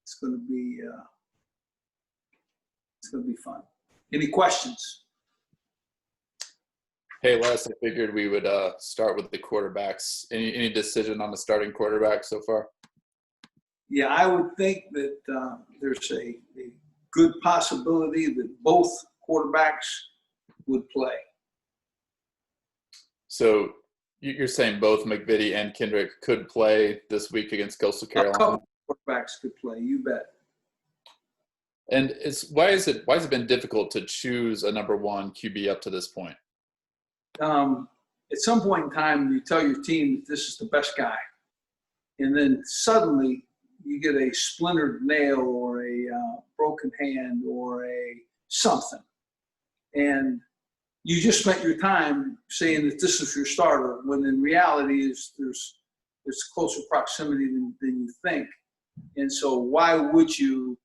it's going to be fun. Any questions? Hey, Les, I figured we would start with the quarterbacks. Any decision on the starting quarterback so far? Yeah, I would think that there's a good possibility that both quarterbacks would play. So you're saying both McVitie and Kendrick could play this week against Coastal Carolina? A couple quarterbacks could play, you bet. And why has it been difficult to choose a number one QB up to this point? At some point in time, you tell your team that this is the best guy. And then suddenly you get a splintered nail or a broken hand or a something. And you just spent your time saying that this is your starter, when in reality there's closer proximity than you think. And so why would you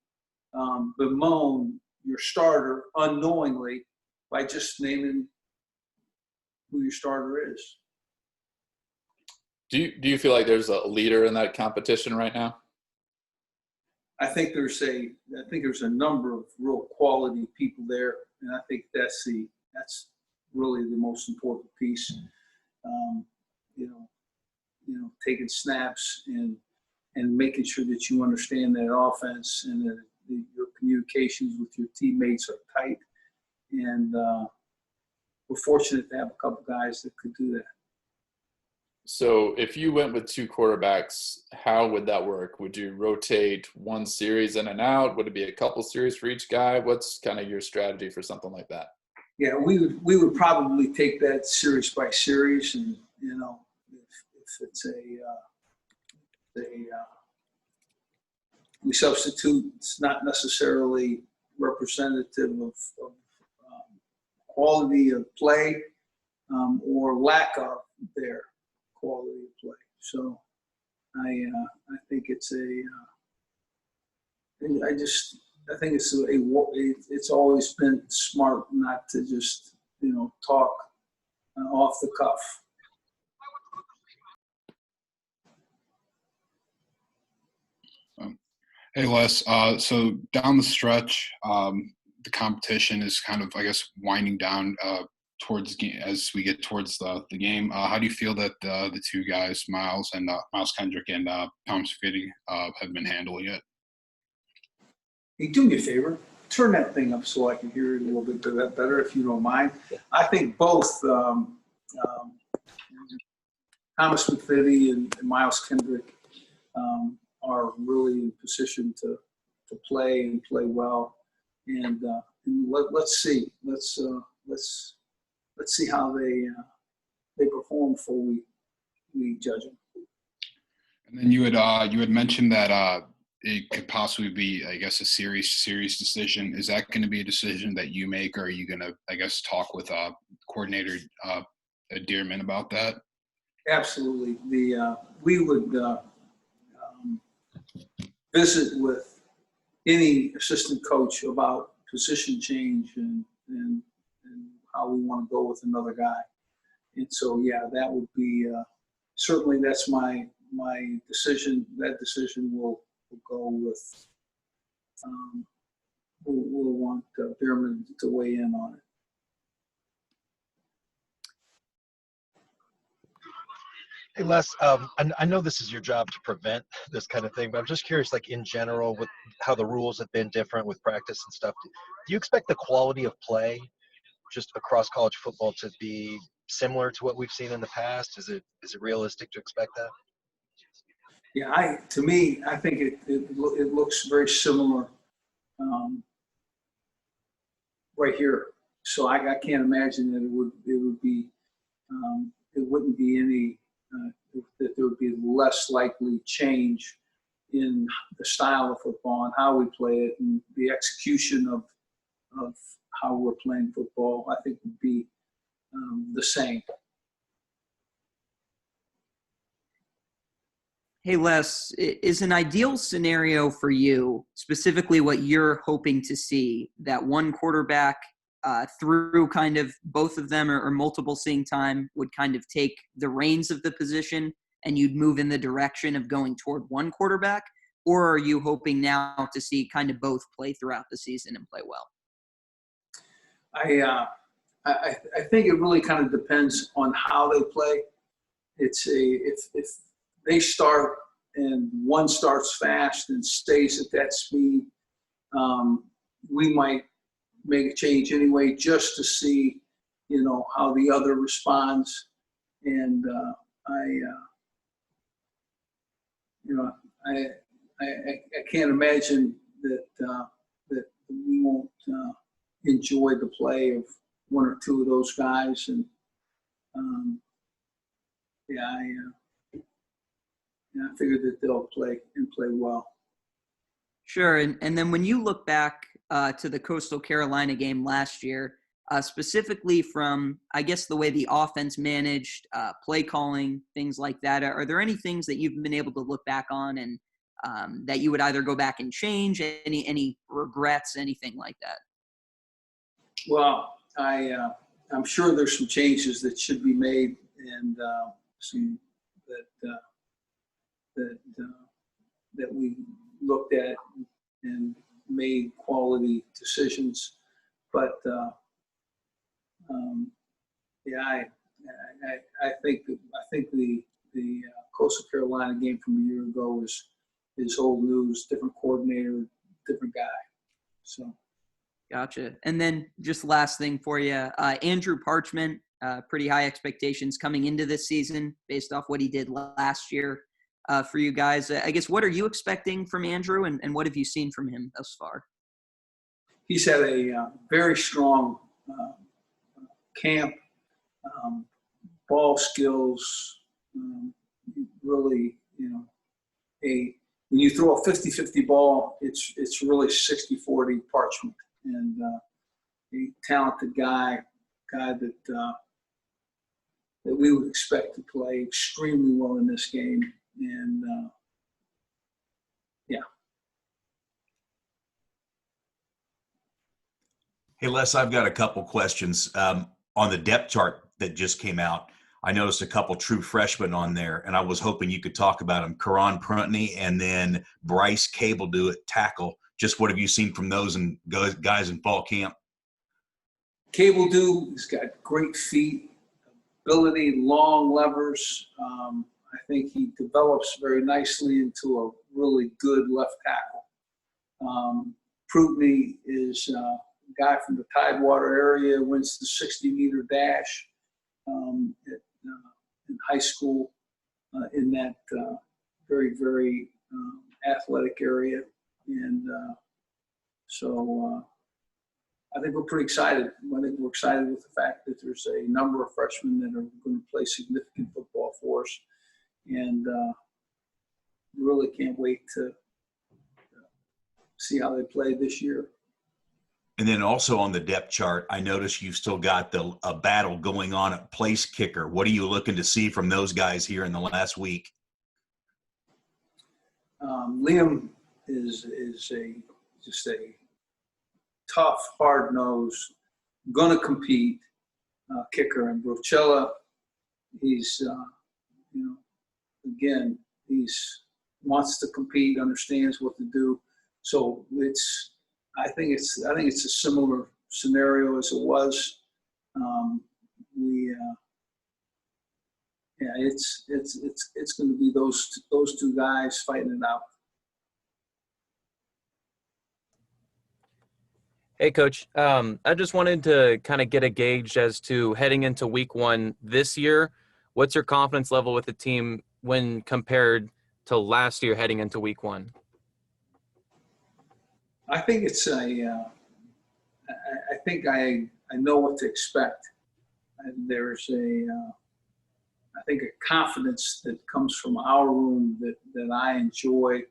bemoan your starter unknowingly by just naming who your starter is? Do you feel like there's a leader in that competition right now? I think there's a number of real quality people there, and I think that's really the most important piece. Taking snaps and making sure that you understand that offense and that your communications with your teammates are tight. And we're fortunate to have a couple guys that could do that. So if you went with two quarterbacks, how would that work? Would you rotate one series in and out? Would it be a couple series for each guy? What's kind of your strategy for something like that? Yeah, we would probably take that series by series, and if it's we substitute, it's not necessarily representative of quality of play or lack of their quality of play. So I think it's it's always been smart not to just talk off the cuff. Hey Les, so down the stretch, the competition is kind of, I guess, winding down as we get towards the game. How do you feel that the two guys, Miles Kendrick and Thomas Fitty, have been handling it? Hey, do me a favor. Turn that thing up so I can hear it a little bit better, if you don't mind. I think both Thomas McVitie and Miles Kendrick are really in position to play and play well. And let's see. Let's see how they perform before we judge them. And then you had mentioned that it could possibly be, I guess, a series decision. Is that going to be a decision that you make, or are you going to, I guess, talk with coordinator Dearman about that? Absolutely. We would visit with any assistant coach about position change and how we want to go with another guy. And so, yeah, that would be certainly that's my decision. That decision will go with. We'll want Behrman to weigh in on it. Hey, Les, I know this is your job to prevent this kind of thing, but I'm just curious, like in general, with how the rules have been different with practice and stuff, do you expect the quality of play just across college football to be similar to what we've seen in the past? Is it realistic to expect that? Yeah, I think it looks very similar right here. So I can't imagine that it wouldn't be any that there would be less likely change in the style of football and how we play it, and the execution of how we're playing football, I think would be the same. Hey, Les, is an ideal scenario for you, specifically what you're hoping to see, that one quarterback through kind of both of them or multiple seeing time would kind of take the reins of the position and you'd move in the direction of going toward one quarterback? or are you hoping now to see kind of both play throughout the season and play well? I think it really kind of depends on how they play. If they start and one starts fast and stays at that speed, we might make a change anyway just to see, how the other responds. And I can't imagine that we won't enjoy the play of one or two of those guys. And I figured that they'll play well. Sure. And then when you look back to the Coastal Carolina game last year, specifically from, I guess, the way the offense managed play calling, things like that, are there any things that you've been able to look back on and that you would either go back and change, any regrets, anything like that? Well, I'm sure there's some changes that should be made, and some that we looked at and made quality decisions. But I think the Coastal Carolina game from a year ago is old news. Different coordinator, different guy. So. Gotcha. And then just last thing for you, Andrew Parchment, pretty high expectations coming into this season based off what he did last year for you guys. I guess, what are you expecting from Andrew, and what have you seen from him thus far? He's had a very strong camp, ball skills, really, when you throw a 50-50 ball, it's really 60-40 Parchment. And a talented guy that we would expect to play extremely well in this game. And Hey, Les, I've got a couple questions on the depth chart that just came out. I noticed a couple true freshmen on there, and I was hoping you could talk about them. Karan Pruntney and then Bryce Cable do at tackle. Just what have you seen from those and guys in fall camp? Cable has got great feet, ability, long levers. I think he develops very nicely into a really good left tackle. Prutney is a guy from the Tidewater area, wins the 60-meter dash in high school in that very, very athletic area. And so I think we're pretty excited. I think we're excited with the fact that there's a number of freshmen that are going to play significant football for us. And really can't wait to see how they play this year. And then also on the depth chart, I noticed you've still got a battle going on at place kicker. What are you looking to see from those guys here in the last week? Liam is just a tough, hard-nosed, going to compete kicker. And Brocella, he's again, wants to compete, understands what to do. So I think it's a similar scenario as it was. It's going to be those two guys fighting it out. Hey, Coach. I just wanted to kind of get a gauge as to heading into week one this year. What's your confidence level with the team when compared to last year heading into week one? I think I think I know what to expect. And there's I think a confidence that comes from our room that I enjoy,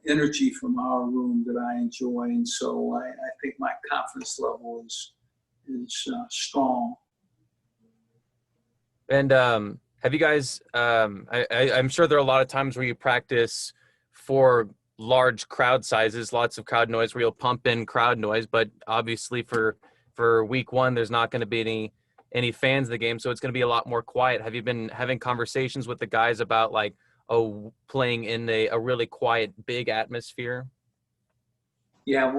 energy from our room that I enjoy. And so I think my confidence level is strong. And have you guys I'm sure there are a lot of times where you practice for large crowd sizes, lots of crowd noise where you'll pump in crowd noise, but obviously for week one, there's not going to be any fans of the game. So it's going to be a lot more quiet. Have you been having conversations with the guys about like, playing in a really quiet, big atmosphere? Yeah,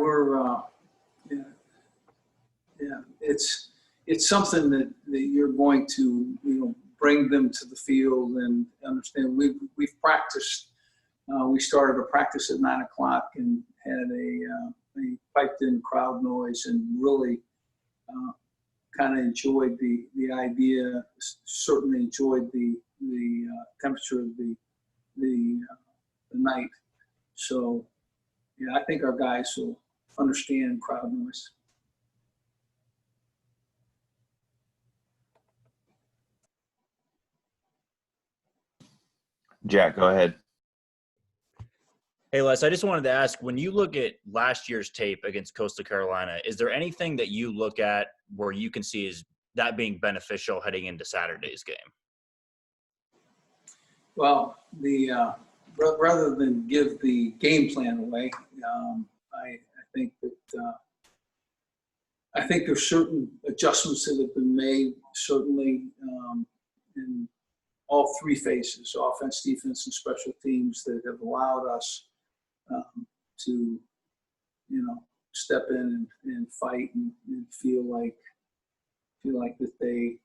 it's something that you're going to bring them to the field and understand. We've practiced. We started a practice at 9:00 and had a piped-in crowd noise, and really kind of enjoyed the idea. Certainly enjoyed the temperature of the night. So yeah, I think our guys will understand crowd noise. Jack, go ahead. Hey, Les, I just wanted to ask, when you look at last year's tape against Coastal Carolina, is there anything that you look at where you can see is that being beneficial heading into Saturday's game? Well, rather than give the game plan away, I think that I think there's certain adjustments that have been made, certainly in all three phases, offense, defense, and special teams, that have allowed us to, step in and fight and feel like that they,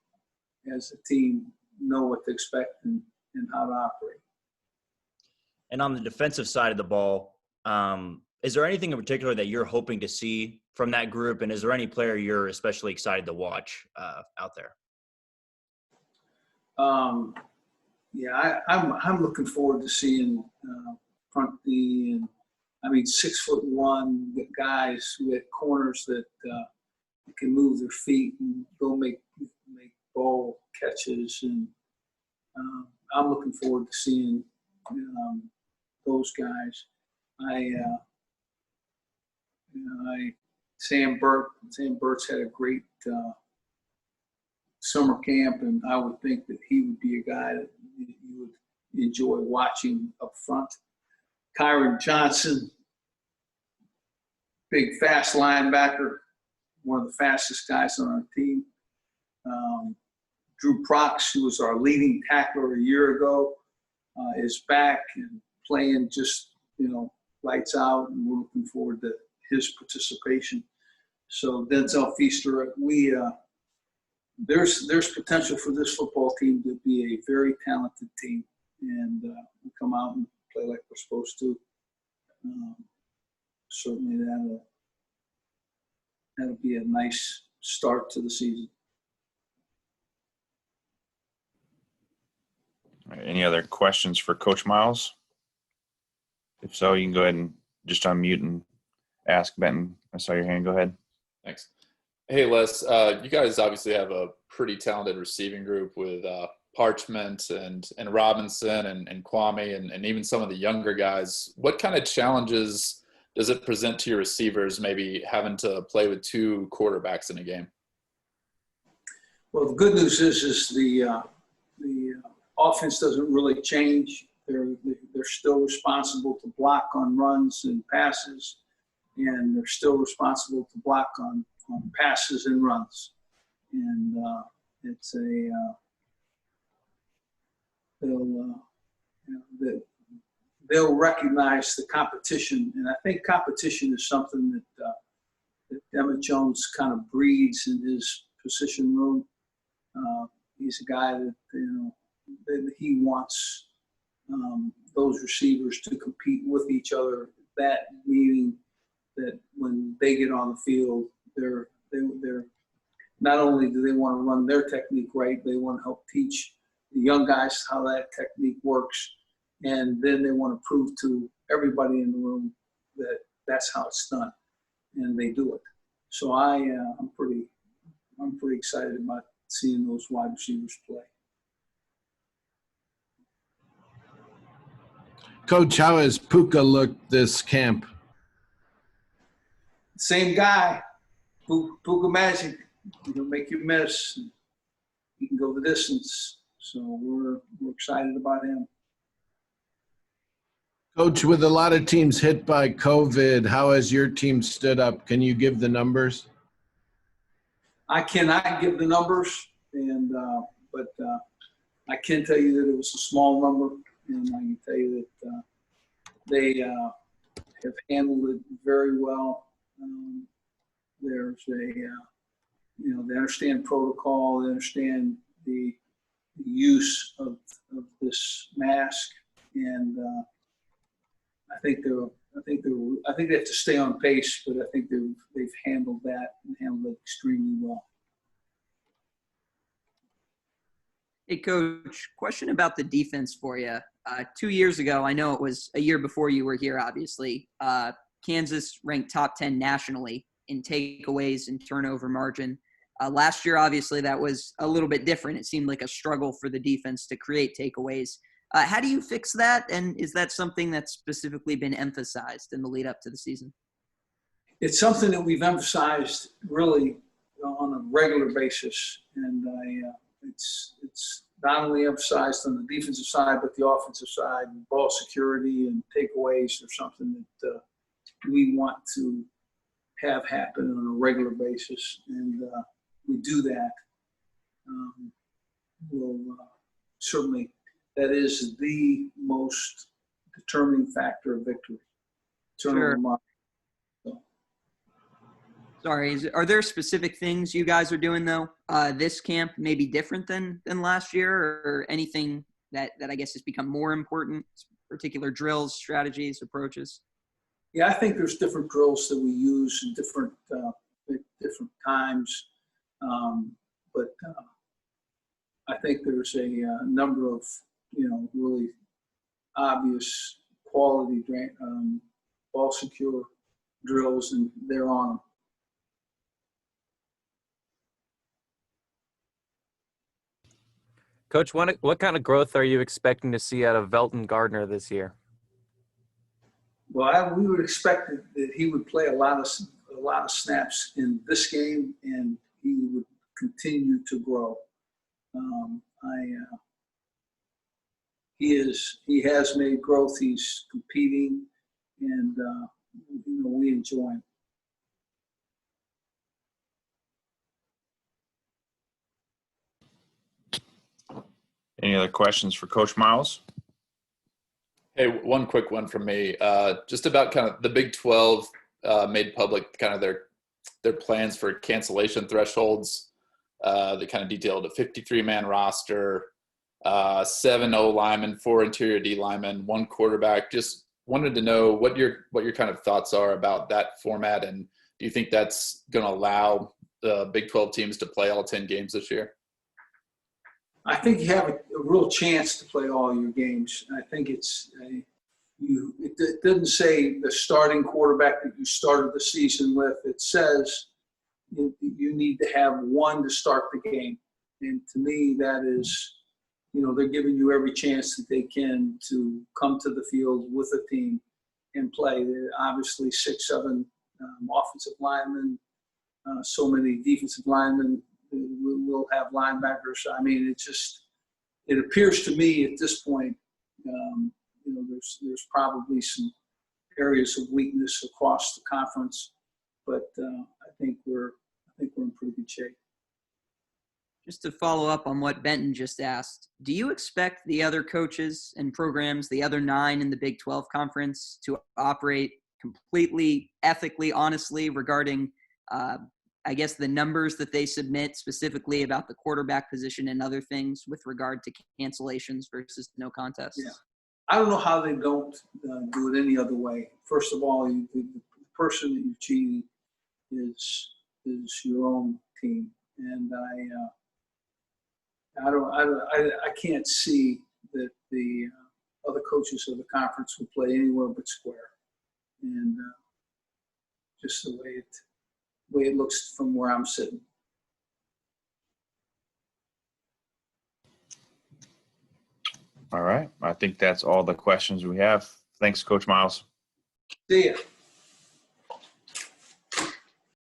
as a team, know what to expect and how to operate. And on the defensive side of the ball, is there anything in particular that you're hoping to see from that group? And is there any player you're especially excited to watch out there? Yeah, I'm looking forward to seeing front D and 6'1" guys with corners that can move their feet and go make ball catches, and I'm looking forward to seeing those guys. Sam Burt's had a great summer camp, and I would think that he would be a guy that you would enjoy watching up front. Kyron Johnson, big, fast linebacker, one of the fastest guys on our team. Drew Prox, who was our leading tackler a year ago, is back and playing just, lights out, and we're looking forward to his participation. So Denzel Feaster, there's potential for this football team to be a very talented team, and we come out and play like we're supposed to. Certainly that'll be a nice start to the season. All right, any other questions for Coach Miles? If so, you can go ahead and just unmute and ask Benton. I saw your hand. Go ahead. Thanks. Hey, Les, you guys obviously have a pretty talented receiving group with Parchment and Robinson and Kwame and even some of the younger guys. What kind of challenges does it present to your receivers, maybe having to play with two quarterbacks in a game? Well, the good news is the offense doesn't really change. They're still responsible to block on runs and passes, and they're still responsible to block on passes and runs. And they'll recognize the competition, and I think competition is something that Emmett Jones kind of breeds in his position room. He's a guy that that he wants those receivers to compete with each other. That meaning that when they get on the field, they're not only do they want to run their technique right, they want to help teach the young guys how that technique works, and then they want to prove to everybody in the room that that's how it's done, and they do it. So I'm pretty excited about seeing those wide receivers play. Coach, how has Puka looked this camp? Same guy, Puka Magic. He'll make you miss. He can go the distance. So we're excited about him. Coach, with a lot of teams hit by COVID, how has your team stood up? Can you give the numbers? I cannot give the numbers, but I can tell you that it was a small number. and I can tell you that they have handled it very well. There's they understand protocol, they understand the use of this mask, and I think they have to stay on pace, but I think they've handled that and handled it extremely well. Hey, Coach, question about the defense for you. 2 years ago, I know it was a year before you were here, obviously, Kansas ranked top 10 nationally in takeaways and turnover margin. Last year, obviously, that was a little bit different. It seemed like a struggle for the defense to create takeaways. How do you fix that, and is that something that's specifically been emphasized in the lead up to the season? It's something that we've emphasized really on a regular basis, and it's not only emphasized on the defensive side, but the offensive side. Ball security and takeaways are something that we want to have happen on a regular basis, and we do that. We'll certainly, that is the most determining factor of victory. Sure. Sorry, are there specific things you guys are doing, though, this camp may be different than last year, or anything that I guess has become more important, particular drills, strategies, approaches? Yeah, I think there's different drills that we use in different times, but I think there's a number of really obvious quality ball secure drills, and they're on them. Coach, what kind of growth are you expecting to see out of Velton Gardner this year? Well, we would expect that he would play a lot of snaps in this game, and he would continue to grow. He has made growth. He's competing, and we enjoy him. Any other questions for Coach Miles? Hey, one quick one from me. Just about kind of the Big 12 made public kind of their plans for cancellation thresholds. They kind of detailed a 53-man roster, 7 O linemen, 4 interior D linemen, 1 quarterback. Just wanted to know what your kind of thoughts are about that format, and do you think that's going to allow the Big 12 teams to play all 10 games this year? I think you have a real chance to play all your games. I think it doesn't say the starting quarterback that you started the season with. It says you need to have one to start the game. And to me, that is, they're giving you every chance that they can to come to the field with a team and play. They're obviously 6-7 offensive linemen, so many defensive linemen. We'll have linebackers. I mean, it appears to me at this point, there's probably some areas of weakness across the conference, but I think we're in pretty good shape. Just to follow up on what Benton just asked, do you expect the other coaches and programs, the other 9 in the Big 12 conference, to operate completely ethically, honestly regarding I guess the numbers that they submit specifically about the quarterback position and other things with regard to cancellations versus no contests? Yeah. I don't know how they don't do it any other way. First of all, the person that you're cheating is your own team, and I can't see that the other coaches of the conference would play anywhere but square, and just the way it looks from where I'm sitting. All right. I think that's all the questions we have. Thanks, Coach Miles. See ya.